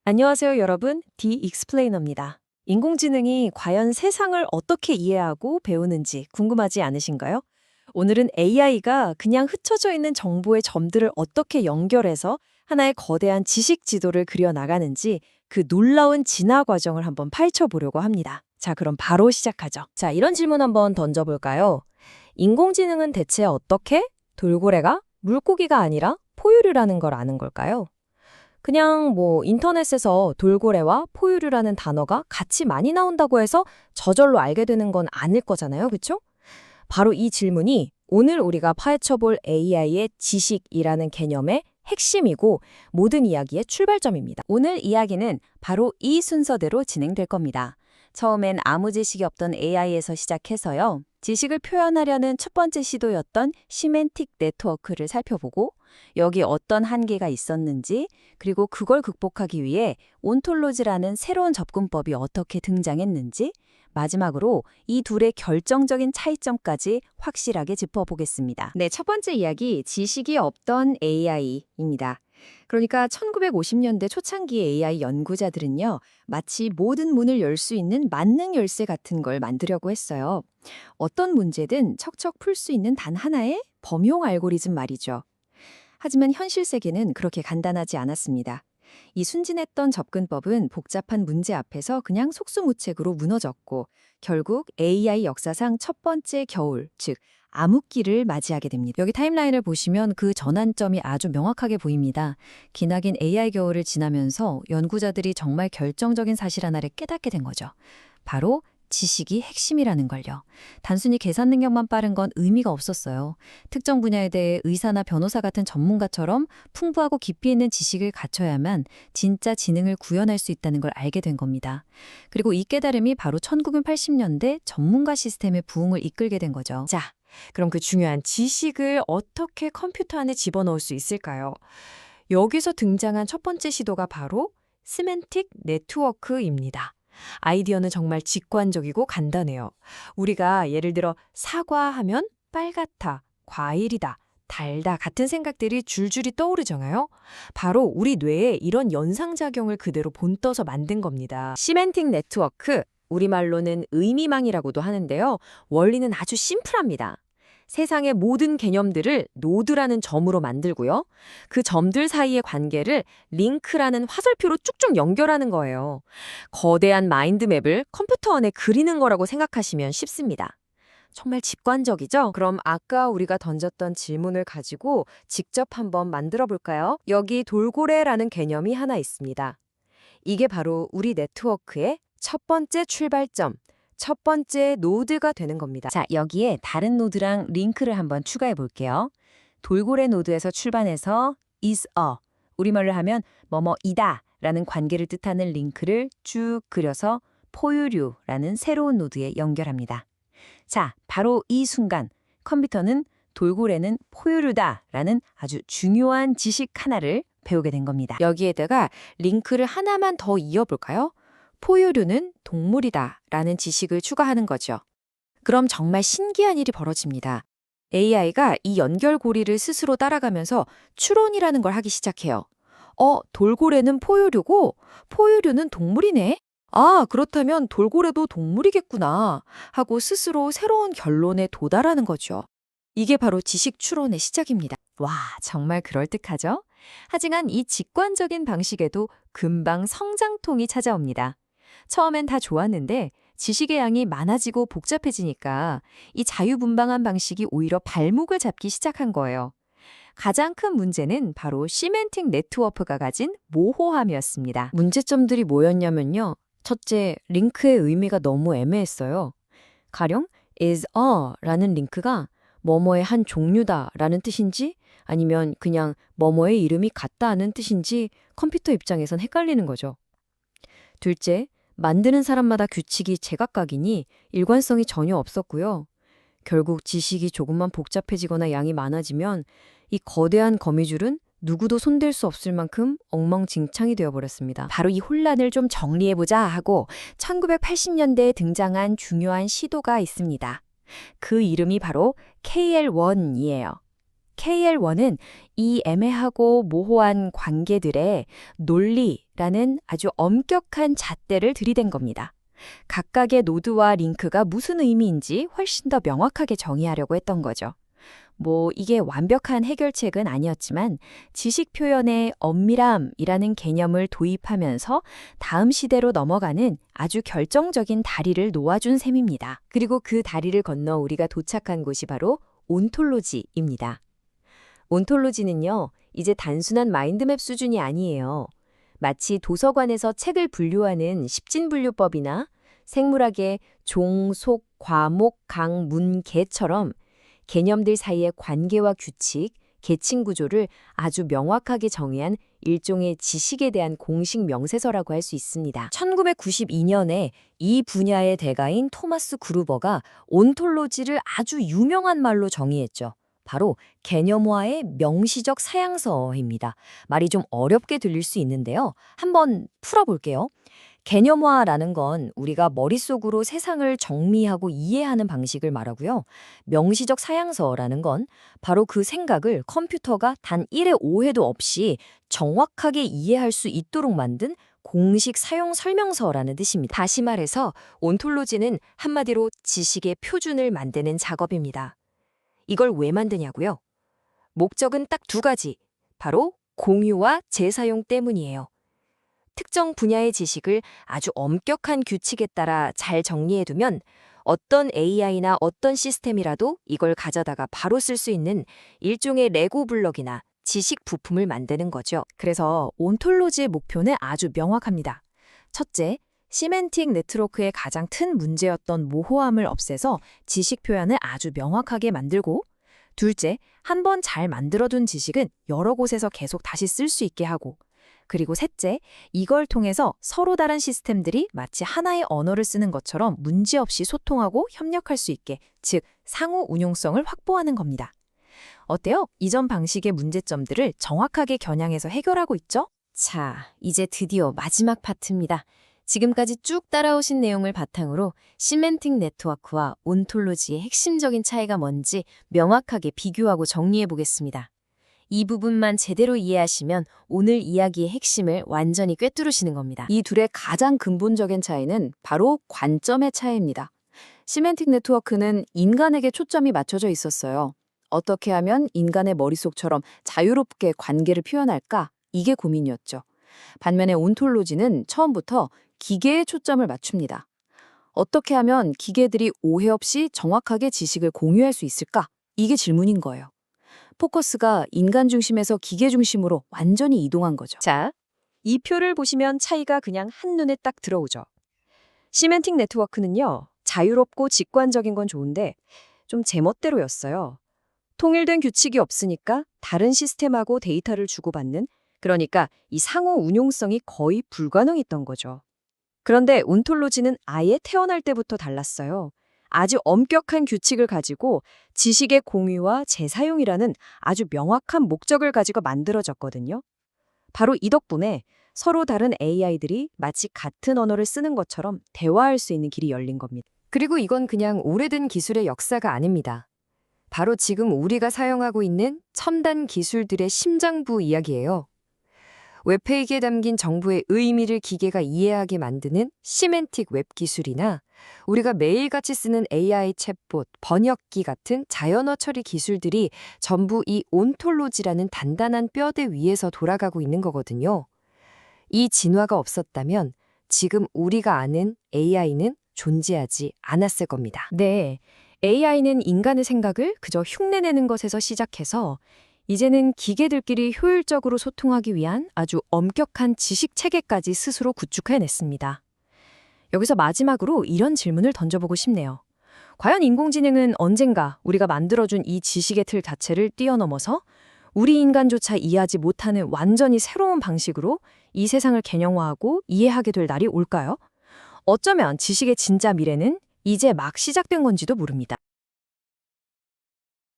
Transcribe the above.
안녕하세요, 여러분. 디익스플레이너입니다. 인공지능이 과연 세상을 어떻게 이해하고 배우는지 궁금하지 않으신가요? 오늘은 AI가 그냥 흩어져 있는 정보의 점들을 어떻게 연결해서 하나의 거대한 지식 지도를 그려 나가는지 그 놀라운 진화 과정을 한번 파헤쳐 보려고 합니다. 자, 그럼 바로 시작하죠. 자, 이런 질문 한번 던져볼까요? 인공지능은 대체 어떻게 돌고래가 물고기가 아니라 포유류라는 걸 아는 걸까요? 그냥 인터넷에서 돌고래와 포유류라는 단어가 같이 많이 나온다고 해서 저절로 알게 되는 건 아닐 거잖아요. 그렇죠? 바로 이 질문이 오늘 우리가 파헤쳐볼 AI의 지식이라는 개념의 핵심이고 모든 이야기의 출발점입니다. 오늘 이야기는 바로 이 순서대로 진행될 겁니다. 처음엔 아무 지식이 없던 AI에서 시작해서요. 지식을 표현하려는 첫 번째 시도였던 시멘틱 네트워크를 살펴보고 여기 어떤 한계가 있었는지 그리고 그걸 극복하기 위해 온톨로지라는 새로운 접근법이 어떻게 등장했는지 마지막으로 이 둘의 결정적인 차이점까지 확실하게 짚어보겠습니다. 네, 첫 번째 이야기, 지식이 없던 AI입니다. 그러니까 1950년대 초창기 AI 연구자들은요, 마치 모든 문을 열 수 있는 만능 열쇠 같은 걸 만들려고 했어요. 어떤 문제든 척척 풀 수 있는 단 하나의 범용 알고리즘 말이죠. 하지만 현실 세계는 그렇게 간단하지 않았습니다. 이 순진했던 접근법은 복잡한 문제 앞에서 그냥 속수무책으로 무너졌고 결국 AI 역사상 첫 번째 겨울, 즉 암흑기를 맞이하게 됩니다. 여기 타임라인을 보시면 그 전환점이 아주 명확하게 보입니다. 기나긴 AI 겨울을 지나면서 연구자들이 정말 결정적인 사실 하나를 깨닫게 된 거죠. 바로 지식이 핵심이라는 걸요. 단순히 계산 능력만 빠른 건 의미가 없었어요. 특정 분야에 대해 의사나 변호사 같은 전문가처럼 풍부하고 깊이 있는 지식을 갖춰야만 진짜 지능을 구현할 수 있다는 걸 알게 된 겁니다. 그리고 이 깨달음이 바로 1980년대 전문가 시스템의 부흥을 이끌게 된 거죠. 자, 그럼 그 중요한 지식을 어떻게 컴퓨터 안에 집어넣을 수 있을까요? 여기서 등장한 첫 번째 시도가 바로 시멘틱 네트워크입니다. 아이디어는 정말 직관적이고 간단해요. 우리가 예를 들어 사과하면 빨갛다, 과일이다, 달다 같은 생각들이 줄줄이 떠오르잖아요. 바로 우리 뇌에 이런 연상작용을 그대로 본떠서 만든 겁니다. 시멘틱 네트워크, 우리말로는 의미망이라고도 하는데요. 원리는 아주 심플합니다. 세상의 모든 개념들을 노드라는 점으로 만들고요. 그 점들 사이의 관계를 링크라는 화살표로 쭉쭉 연결하는 거예요. 거대한 마인드맵을 컴퓨터 안에 그리는 거라고 생각하시면 쉽습니다. 정말 직관적이죠? 그럼 아까 우리가 던졌던 질문을 가지고 직접 한번 만들어 볼까요? 여기 돌고래라는 개념이 하나 있습니다. 이게 바로 우리 네트워크의 첫 번째 출발점, 첫 번째 노드가 되는 겁니다. 자, 여기에 다른 노드랑 링크를 한번 추가해 볼게요. 돌고래 노드에서 출발해서 is a, 우리말로 하면 뭐뭐이다 라는 관계를 뜻하는 링크를 쭉 그려서 포유류라는 새로운 노드에 연결합니다. 자, 바로 이 순간 컴퓨터는 돌고래는 포유류다 라는 아주 중요한 지식 하나를 배우게 된 겁니다. 여기에다가 링크를 하나만 더 이어볼까요? 포유류는 동물이다 라는 지식을 추가하는 거죠. 그럼 정말 신기한 일이 벌어집니다. AI가 이 연결고리를 스스로 따라가면서 추론이라는 걸 하기 시작해요. 돌고래는 포유류고 포유류는 동물이네? 아, 그렇다면 돌고래도 동물이겠구나 하고 스스로 새로운 결론에 도달하는 거죠. 이게 바로 지식 추론의 시작입니다. 와, 정말 그럴듯하죠? 하지만 이 직관적인 방식에도 금방 성장통이 찾아옵니다. 처음엔 다 좋았는데 지식의 양이 많아지고 복잡해지니까 이 자유분방한 방식이 오히려 발목을 잡기 시작한 거예요. 가장 큰 문제는 바로 시멘틱 네트워크가 가진 모호함이었습니다. 문제점들이 뭐였냐면요. 첫째, 링크의 의미가 너무 애매했어요. 가령 is a라는 링크가 뭐뭐의 한 종류다라는 뜻인지 아니면 그냥 뭐뭐의 이름이 같다 하는 뜻인지 컴퓨터 입장에선 헷갈리는 거죠. 둘째, 만드는 사람마다 규칙이 제각각이니 일관성이 전혀 없었고요. 결국 지식이 조금만 복잡해지거나 양이 많아지면 이 거대한 거미줄은 누구도 손댈 수 없을 만큼 엉망진창이 되어버렸습니다. 바로 이 혼란을 좀 정리해보자 하고 1980년대에 등장한 중요한 시도가 있습니다. 그 이름이 바로 KL1이에요. KL1은 이 애매하고 모호한 관계들의 논리 라는 아주 엄격한 잣대를 들이댄 겁니다. 각각의 노드와 링크가 무슨 의미인지 훨씬 더 명확하게 정의하려고 했던 거죠. 이게 완벽한 해결책은 아니었지만 지식 표현의 엄밀함이라는 개념을 도입하면서 다음 시대로 넘어가는 아주 결정적인 다리를 놓아준 셈입니다. 그리고 그 다리를 건너 우리가 도착한 곳이 바로 온톨로지입니다. 온톨로지는요, 이제 단순한 마인드맵 수준이 아니에요. 마치 도서관에서 책을 분류하는 십진분류법이나 생물학의 종, 속, 과목, 강, 문, 계처럼 개념들 사이의 관계와 규칙, 계층 구조를 아주 명확하게 정의한 일종의 지식에 대한 공식 명세서라고 할 수 있습니다. 1992년에 이 분야의 대가인 토마스 그루버가 온톨로지를 아주 유명한 말로 정의했죠. 바로 개념화의 명시적 사양서입니다. 말이 좀 어렵게 들릴 수 있는데요. 한번 풀어볼게요. 개념화라는 건 우리가 머릿속으로 세상을 정리하고 이해하는 방식을 말하고요. 명시적 사양서라는 건 바로 그 생각을 컴퓨터가 단 1의 오해도 없이 정확하게 이해할 수 있도록 만든 공식 사용 설명서라는 뜻입니다. 다시 말해서 온톨로지는 한마디로 지식의 표준을 만드는 작업입니다. 이걸 왜 만드냐고요? 목적은 딱 두 가지, 바로 공유와 재사용 때문이에요. 특정 분야의 지식을 아주 엄격한 규칙에 따라 잘 정리해두면 어떤 AI나 어떤 시스템이라도 이걸 가져다가 바로 쓸 수 있는 일종의 레고 블럭이나 지식 부품을 만드는 거죠. 그래서 온톨로지의 목표는 아주 명확합니다. 첫째, 시멘틱 네트워크의 가장 큰 문제였던 모호함을 없애서 지식 표현을 아주 명확하게 만들고, 둘째, 한번 잘 만들어둔 지식은 여러 곳에서 계속 다시 쓸 수 있게 하고, 그리고 셋째, 이걸 통해서 서로 다른 시스템들이 마치 하나의 언어를 쓰는 것처럼 문제없이 소통하고 협력할 수 있게, 즉 상호 운용성을 확보하는 겁니다. 어때요? 이전 방식의 문제점들을 정확하게 겨냥해서 해결하고 있죠? 자, 이제 드디어 마지막 파트입니다. 지금까지 쭉 따라오신 내용을 바탕으로 시멘틱 네트워크와 온톨로지의 핵심적인 차이가 뭔지 명확하게 비교하고 정리해 보겠습니다. 이 부분만 제대로 이해하시면 오늘 이야기의 핵심을 완전히 꿰뚫으시는 겁니다. 이 둘의 가장 근본적인 차이는 바로 관점의 차이입니다. 시멘틱 네트워크는 인간에게 초점이 맞춰져 있었어요. 어떻게 하면 인간의 머릿속처럼 자유롭게 관계를 표현할까? 이게 고민이었죠. 반면에 온톨로지는 처음부터 기계에 초점을 맞춥니다. 어떻게 하면 기계들이 오해 없이 정확하게 지식을 공유할 수 있을까? 이게 질문인 거예요. 포커스가 인간 중심에서 기계 중심으로 완전히 이동한 거죠. 자, 이 표를 보시면 차이가 그냥 한눈에 딱 들어오죠. 시멘틱 네트워크는요, 자유롭고 직관적인 건 좋은데 좀 제멋대로였어요. 통일된 규칙이 없으니까 다른 시스템하고 데이터를 주고받는, 그러니까 이 상호 운용성이 거의 불가능했던 거죠. 그런데 온톨로지는 아예 태어날 때부터 달랐어요. 아주 엄격한 규칙을 가지고 지식의 공유와 재사용이라는 아주 명확한 목적을 가지고 만들어졌거든요. 바로 이 덕분에 서로 다른 AI들이 마치 같은 언어를 쓰는 것처럼 대화할 수 있는 길이 열린 겁니다. 그리고 이건 그냥 오래된 기술의 역사가 아닙니다. 바로 지금 우리가 사용하고 있는 첨단 기술들의 심장부 이야기예요. 웹페이지에 담긴 정보의 의미를 기계가 이해하게 만드는 시멘틱 웹 기술이나 우리가 매일같이 쓰는 AI 챗봇, 번역기 같은 자연어 처리 기술들이 전부 이 온톨로지라는 단단한 뼈대 위에서 돌아가고 있는 거거든요. 이 진화가 없었다면 지금 우리가 아는 AI는 존재하지 않았을 겁니다. 네, AI는 인간의 생각을 그저 흉내내는 것에서 시작해서 이제는 기계들끼리 효율적으로 소통하기 위한 아주 엄격한 지식 체계까지 스스로 구축해냈습니다. 여기서 마지막으로 이런 질문을 던져보고 싶네요. 과연 인공지능은 언젠가 우리가 만들어준 이 지식의 틀 자체를 뛰어넘어서 우리 인간조차 이해하지 못하는 완전히 새로운 방식으로 이 세상을 개념화하고 이해하게 될 날이 올까요? 어쩌면 지식의 진짜 미래는 이제 막 시작된 건지도 모릅니다.